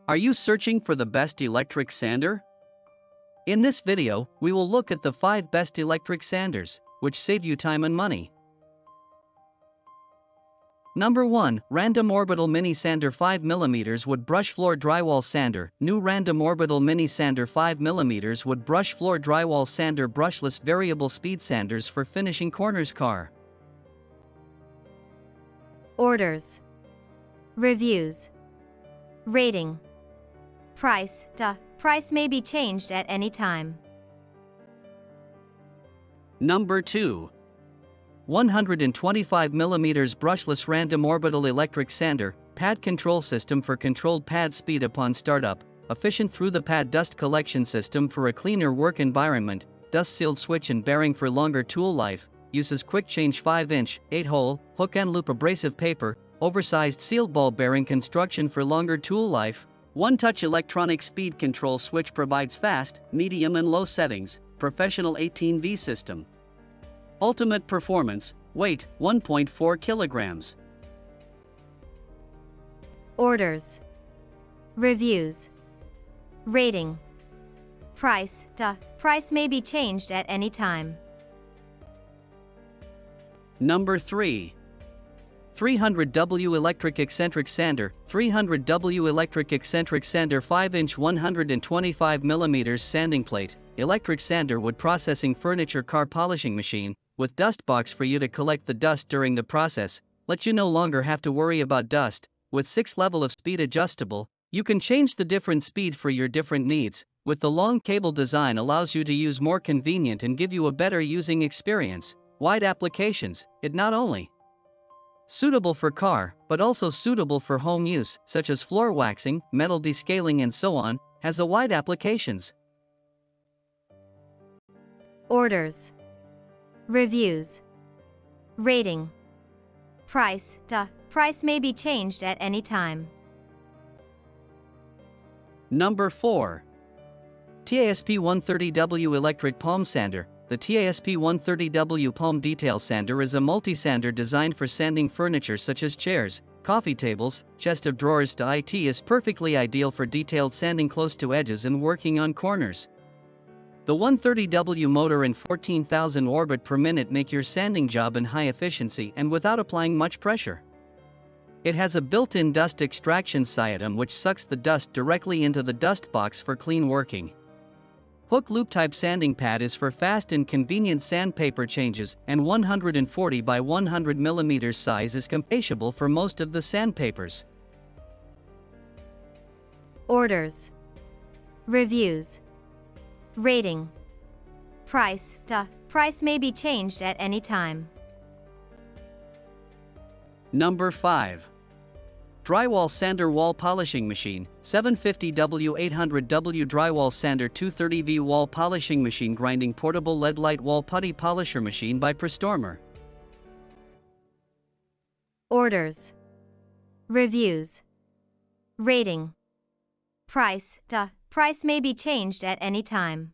Are you searching for the best electric sander? In this video, we will look at the 5 best electric sanders, which save you time and money. Number 1. Random Orbital Mini Sander 5mm Wood Brush Floor Drywall Sander. New Random Orbital Mini Sander 5mm Wood Brush Floor Drywall Sander. Brushless variable speed sanders for finishing corners. Car Orders, Reviews, Rating, Price. Price may be changed at any time. Number 2. 125mm Brushless Random Orbital Electric Sander. Pad Control System for controlled pad speed upon startup. Efficient through-the-pad dust collection system for a cleaner work environment. Dust-sealed switch and bearing for longer tool life. Uses quick change 5-inch, 8-hole, hook and loop abrasive paper. Oversized sealed ball bearing construction for longer tool life. One-touch electronic speed control switch provides fast, medium and low settings. Professional 18V system. Ultimate performance, weight 1.4 kilograms. Orders, Reviews, Rating, Price. Price may be changed at any time. Number 3. 300W Electric Eccentric Sander. 300W Electric Eccentric Sander 5-inch 125mm sanding plate. Electric sander wood processing furniture car polishing machine, with dust box for you to collect the dust during the process, let you no longer have to worry about dust. With 6 level of speed adjustable, you can change the different speed for your different needs. With the long cable design allows you to use more convenient and give you a better using experience. Wide applications, it not only suitable for car, but also suitable for home use, such as floor waxing, metal descaling and so on, has a wide applications. Orders, Reviews, Rating, Price. Price may be changed at any time. Number 4. TASP 130W Electric Palm Sander. The TASP 130W Palm Detail Sander is a multi-sander designed for sanding furniture such as chairs, coffee tables, chest of drawers. It is perfectly ideal for detailed sanding close to edges and working on corners. The 130W motor and 14,000 orbit per minute make your sanding job in high efficiency and without applying much pressure. It has a built-in dust extraction system which sucks the dust directly into the dust box for clean working. Hook loop type sanding pad is for fast and convenient sandpaper changes, and 140 by 100mm size is compatible for most of the sandpapers. Orders, Reviews, Rating, Price. Price may be changed at any time. Number 5. Drywall Sander Wall Polishing Machine. 750W 800W Drywall Sander 230V Wall Polishing Machine. Grinding Portable LED Light Wall Putty Polisher Machine by Prestormer. Orders, Reviews, Rating, Price. Price may be changed at any time.